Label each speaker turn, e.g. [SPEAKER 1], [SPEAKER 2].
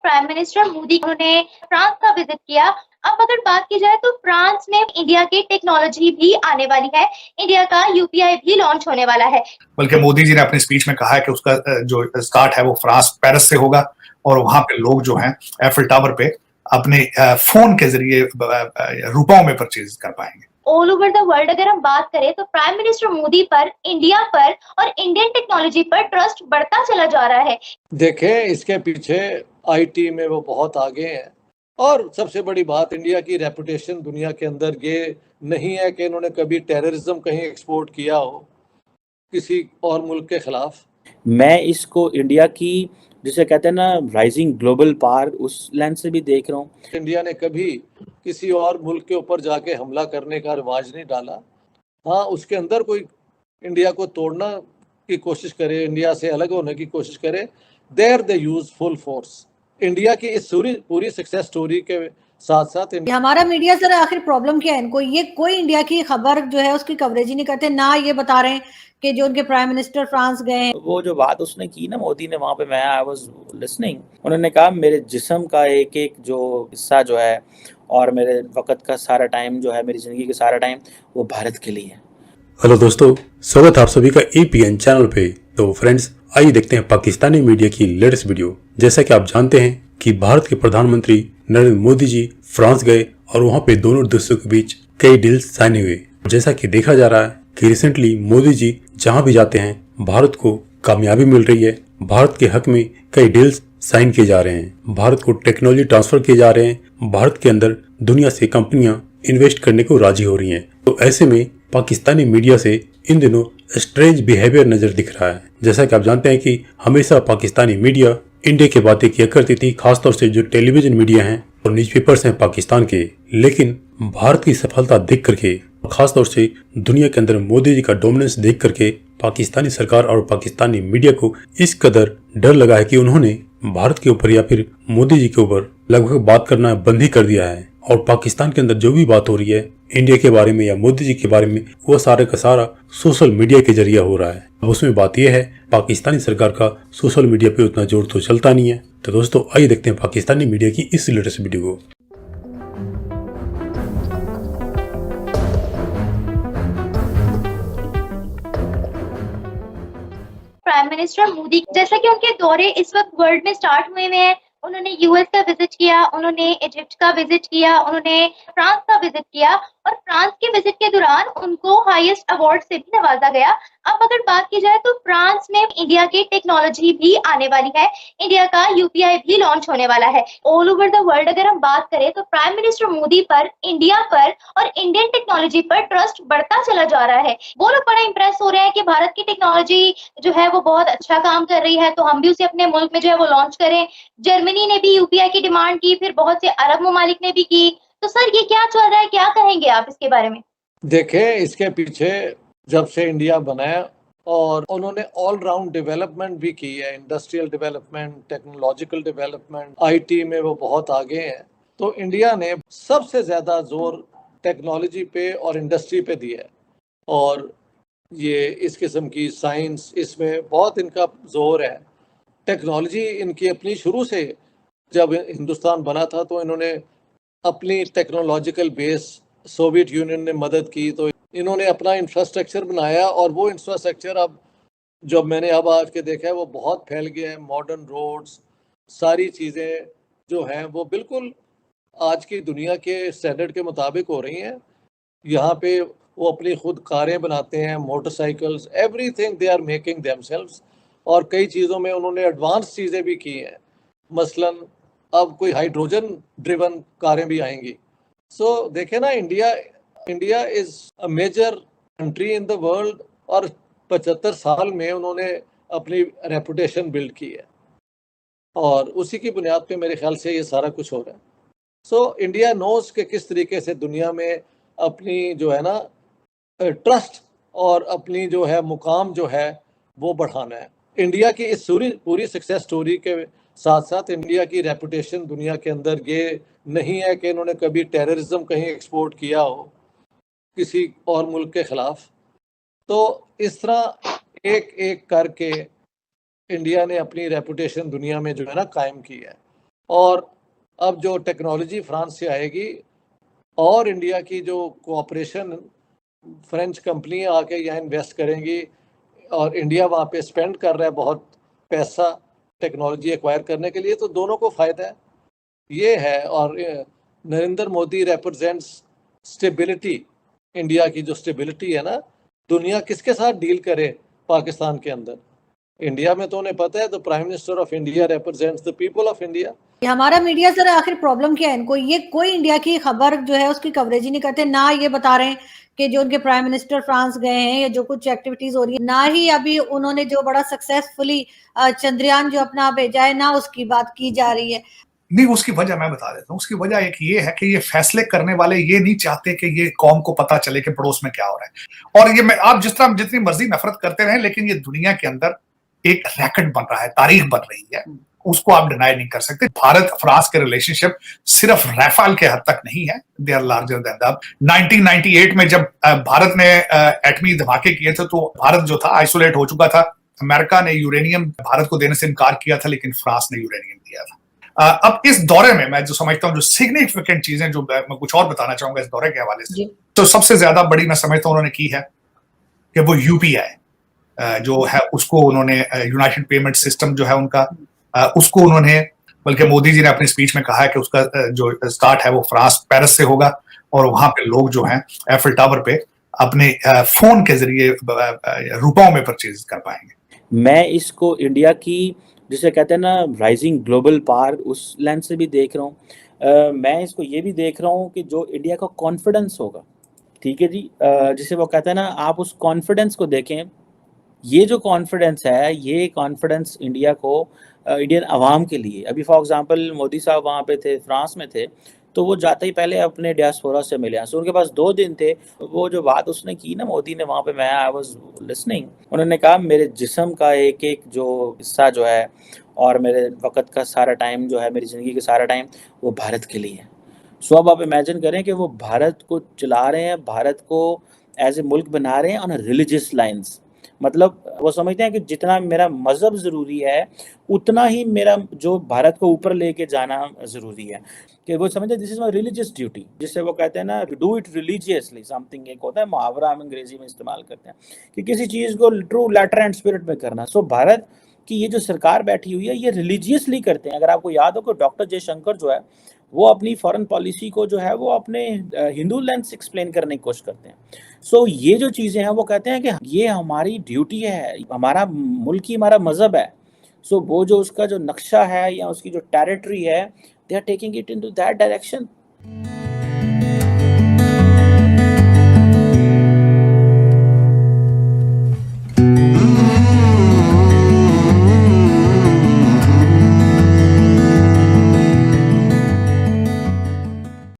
[SPEAKER 1] Prime minister Modi उन्होंने France का visit किया। अब अगर बात की जाए तो फ्रांस में इंडिया की टेक्नोलॉजी भी आने वाली है। इंडिया का यूपीआई भी लॉन्च होने वाला है।
[SPEAKER 2] बल्कि मोदी जी ने अपनी स्पीच में कहा है कि उसका जो स्टार्ट है वो फ्रांस पेरिस से होगा और वहां पे लोग जो हैं एफिल टावर पे अपने फोन के जरिए रुपयों में परचेज कर पाएंगे।
[SPEAKER 1] ऑल ओवर द वर्ल्ड अगर हम बात करें तो प्राइम मिनिस्टर मोदी पर, इंडिया पर और इंडियन टेक्नोलॉजी पर ट्रस्ट बढ़ता चला जा रहा है।
[SPEAKER 3] देखें, इसके पीछे आईटी में वो बहुत आगे हैं और सबसे बड़ी बात, इंडिया की रेपुटेशन दुनिया के अंदर ये नहीं है कि इन्होंने कभी टेररिज्म कहीं एक्सपोर्ट किया हो किसी और मुल्क के खिलाफ।
[SPEAKER 4] मैं इसको इंडिया की जिसे कहते हैं ना राइजिंग ग्लोबल पावर, उस लेंस से भी देख रहा हूँ।
[SPEAKER 3] इंडिया ने कभी किसी और मुल्क के ऊपर जाके हमला करने का रिवाज नहीं डाला। हाँ, उसके अंदर कोई इंडिया को तोड़ना की कोशिश करे, इंडिया से अलग होने की कोशिश करे, there they use full force. India की इस पूरी सक्सेस स्टोरी के साथ साथ
[SPEAKER 5] हमारा मीडिया सर आखिर प्रॉब्लम क्या है इनको, ये कोई इंडिया की खबर जो है उसकी कवरेज ही नहीं करते, ना ये बता रहे हैं कि जो उनके प्राइम मिनिस्टर फ्रांस गए हैं।
[SPEAKER 4] वो जो बात उसने की ना मोदी ने वहां पे, मैं आई वाज लिसनिंग, उन्होंने कहा मेरे जिस्म का एक एक जो हिस्सा जो है और मेरे वक्त का सारा टाइम जो है, मेरी जिंदगी का सारा टाइम वो भारत के लिए है।
[SPEAKER 6] हेलो दोस्तों, स्वागत है आप सभी का एपीएन चैनल पे। तो फ्रेंड्स, आइए देखते हैं पाकिस्तानी मीडिया की लेटेस्ट वीडियो। जैसा कि आप जानते हैं कि भारत के प्रधानमंत्री नरेंद्र मोदी जी फ्रांस गए और वहां पे दोनों देशों के बीच कई डील्स साइन हुए। जैसा कि देखा जा रहा है कि रिसेंटली मोदी जी जहां भी जाते हैं भारत को कामयाबी मिल रही है। भारत के हक में कई डील्स साइन किए जा रहे हैं, भारत को टेक्नोलॉजी ट्रांसफर किए जा रहे हैं, भारत के अंदर दुनिया से कंपनियां इन्वेस्ट करने को राजी हो रही हैं। तो ऐसे में पाकिस्तानी मीडिया से इन दिनों स्ट्रेंज बिहेवियर नजर दिख रहा है। जैसा कि आप जानते हैं कि हमेशा पाकिस्तानी मीडिया इंडिया की बातें किया करती थी, खासतौर से जो टेलीविजन मीडिया हैं और न्यूज़पेपर्स हैं पाकिस्तान के। लेकिन भारत की सफलता देख करके, खासतौर से दुनिया के अंदर मोदी जी का डोमिनेंस देख करके पाकिस्तानी सरकार और पाकिस्तानी मीडिया को इस कदर डर लगा है कि उन्होंने भारत के ऊपर या फिर मोदी जी के ऊपर लगभग बात करना बंद ही कर दिया है। और पाकिस्तान के अंदर जो भी बात हो रही है इंडिया के बारे में या मोदी जी के बारे में, वो सारे का सारा सोशल मीडिया के जरिए हो रहा है। अब उसमें बात यह है, पाकिस्तानी सरकार का सोशल मीडिया पे उतना जोर तो चलता नहीं है। तो दोस्तों, आइए देखते हैं पाकिस्तानी मीडिया की इस लेटेस्ट वीडियो को।
[SPEAKER 1] प्राइम मिनिस्टर मोदी जैसा कि उनके दौरे इस वक्त वर्ल्ड में स्टार्ट हुए हैं। उन्होंने यूएस का विजिट किया, उन्होंने इजिप्ट का विजिट किया, उन्होंने फ्रांस का विजिट किया और फ्रांस के विजिट के दौरान उनको हाईएस्ट अवार्ड से भी नवाजा गया। अब अगर बात की जाए तो फ्रांस में इंडिया की टेक्नोलॉजी भी आने वाली है। इंडिया का यूपीआई भी लॉन्च होने वाला है। ऑल ओवर द वर्ल्ड अगर हम बात करें तो प्राइम मिनिस्टर मोदी पर, इंडिया पर और इंडियन टेक्नोलॉजी पर ट्रस्ट बढ़ता चला जा रहा है। वो लोग बड़ा इंप्रेस हो रहे हैं कि भारत की टेक्नोलॉजी जो है वो बहुत अच्छा काम कर रही है, तो हम भी उसे अपने मुल्क में जो है वो लॉन्च करें। जर्मनी ने भी यूपीआई की डिमांड की, फिर बहुत से अरब ममालिक ने भी की। तो सर, ये क्या चल रहा है, क्या कहेंगे आप इसके बारे में?
[SPEAKER 3] देखें, इसके पीछे जब से इंडिया बनाया और उन्होंने ऑल राउंड डेवलपमेंट भी की है, industrial development, technological development, IT में वो बहुत आगे हैं। तो इंडिया ने सबसे ज़्यादा जोर टेक्नोलॉजी पे और इंडस्ट्री पे दिया है और ये इस किस्म की साइंस, इसमें बहुत इनका जोर है। टेक्नोलॉजी इनकी अपनी शुरू से, जब हिंदुस्तान बना था तो इन्होंने अपनी टेक्नोलॉजिकल बेस, सोवियत यूनियन ने मदद की तो इन्होंने अपना इंफ्रास्ट्रक्चर बनाया और वो इंफ्रास्ट्रक्चर अब जब मैंने अब आज के देखा है वो बहुत फैल गया है। मॉडर्न रोड्स, सारी चीज़ें जो हैं वो बिल्कुल आज की दुनिया के स्टैंडर्ड के मुताबिक हो रही हैं। यहाँ पे वो अपनी खुद कारें बनाते हैं, motorcycles, everything they are making themselves. और कई चीज़ों में उन्होंने एडवांस चीज़ें भी की हैं, मसलन अब कोई हाइड्रोजन ड्रिवन कारें भी आएंगी। सो देखें ना, India is a major country in the world और 75 साल में उन्होंने अपनी रेपुटेशन बिल्ड की है और उसी की बुनियाद पे मेरे ख्याल से ये सारा कुछ हो रहा है। सो इंडिया नोज के किस तरीके से दुनिया में अपनी जो है ना ट्रस्ट और अपनी जो है मुकाम जो है वो बढ़ाना है। इंडिया की इस पूरी सक्सेस स्टोरी के साथ साथ इंडिया की रेपुटेशन दुनिया के अंदर ये नहीं है कि इन्होंने कभी टेररिज्म कहीं एक्सपोर्ट किया हो किसी और मुल्क के खिलाफ। तो इस तरह एक एक करके इंडिया ने अपनी रेपुटेशन दुनिया में जो है ना कायम की है और अब जो टेक्नोलॉजी फ्रांस से आएगी और इंडिया की जो कोऑपरेशन, फ्रेंच कंपनियां आके यहाँ इन्वेस्ट करेंगी और इंडिया वहाँ पे स्पेंड कर रहा है बहुत पैसा टेक्नोलॉजी एक्वायर करने के लिए, तो दोनों को फायदा है। ये है। और Narendra Modi represents stability, India की जो स्टेबिलिटी है ना, दुनिया किसके साथ डील करे पाकिस्तान के अंदर, इंडिया में तो उन्हें पता है। तो prime minister of India represents the people of India.
[SPEAKER 5] हमारा मीडिया सर आखिर प्रॉब्लम क्या है इनको, ये कोई इंडिया की खबर जो है उसकी कवरेज ही नहीं करते, ना ये बता रहे हैं कि जो उनके प्राइम मिनिस्टर फ्रांस गए हैं या जो कुछ एक्टिविटीज हो रही है, ना ही अभी उन्होंने जो बड़ा सक्सेसफुली चंद्रयान जो अपना भेजा है, ना उसकी बात की जा रही है।
[SPEAKER 2] नहीं, उसकी वजह मैं बता देता हूँ। उसकी वजह एक ये है कि ये फैसले करने वाले ये नहीं चाहते कि ये कौम को पता चले कि पड़ोस में क्या हो रहा है। और ये मैं, आप जिस तरह जितनी मर्जी नफरत करते रहें, लेकिन ये दुनिया के अंदर एक रैकेट बन रहा है, तारीख बन रही है, उसको आप डिनाई नहीं कर सकते। भारत फ्रांस के रिलेशनशिप सिर्फ रफाल के हद तक नहीं है, they are larger than that. 1998 में जब भारत ने एटमी धमाके किए थे, तो भारत जो था आइसोलेट हो चुका था। अमेरिका ने यूरेनियम भारत को देने से इनकार किया था, लेकिन फ्रांस ने यूरेनियम दिया था। अब इस दौरे में मैं जो समझता हूँ, जो सिग्निफिकेंट चीजें जो मैं कुछ और बताना चाहूंगा इस दौरे के हवाले से, तो सबसे ज्यादा बड़ी मैं समझता हूँ उन्होंने की है कि वो यूपीआई जो है उसको उन्होंने, यूनाइटेड पेमेंट सिस्टम जो है उनका, उसको उन्होंने, बल्कि मोदी जी ने अपनी स्पीच में कहा है कि उसका जो स्टार्ट है वो फ्रांस पेरिस से होगा, और वहां पे लोग जो हैं एफिल टावर पे अपने फोन के जरिए रुपयों में परचेज कर पाएंगे।
[SPEAKER 4] मैं इसको इंडिया की, जिसे कहते हैं ना, राइजिंग ग्लोबल पावर, उस लेंस से भी देख रहा हूँ। मैं इसको ये भी देख रहा हूँ कि जो इंडिया का कॉन्फिडेंस होगा, ठीक है जी, जिसे वो कहते हैं ना, आप उस कॉन्फिडेंस को देखें। ये जो कॉन्फिडेंस है, ये कॉन्फिडेंस इंडिया को, इंडियन अवाम के लिए, अभी फॉर एग्जांपल मोदी साहब वहाँ पे थे, फ्रांस में थे, तो वो जाते ही पहले अपने डियास्पोरा से मिले। सो उनके पास 2 दिन थे। वो जो बात उसने की ना, मोदी ने वहाँ पे, मैं आई वाज लिसनिंग, उन्होंने कहा मेरे जिस्म का एक एक जो हिस्सा जो है और मेरे वक़्त का सारा टाइम जो है, मेरी ज़िंदगी का सारा टाइम, वो भारत के लिए है। सो अब आप इमेजिन करें कि वो भारत को चला रहे हैं, भारत को एज ए मुल्क बना रहे हैं ऑन रिलीजियस लाइन्स। मतलब वो समझते हैं कि जितना मेरा मज़हब ज़रूरी है, उतना ही मेरा जो भारत को ऊपर लेके जाना ज़रूरी है। कि वो समझते हैं this is my religious duty, जिससे वो कहते हैं ना, डू इट रिलीजियसली समथिंग, एक होता है मुहावरा, हम अंग्रेजी में इस्तेमाल करते हैं कि किसी चीज़ को ट्रू लेटर एंड स्पिरिट में करना। सो भारत की ये जो सरकार बैठी हुई है, ये रिलीजियसली करते हैं। अगर आपको याद हो कि डॉक्टर जयशंकर जो है, वो अपनी फॉरेन पॉलिसी को जो है वो अपने हिंदू लेंस एक्सप्लेन करने की कोशिश करते हैं। सो ये जो चीज़ें हैं, वो कहते हैं कि ये हमारी ड्यूटी है, हमारा मुल्क ही हमारा मज़हब है। सो वो जो उसका जो नक्शा है या उसकी जो टेरिटरी है, they are taking it into that direction.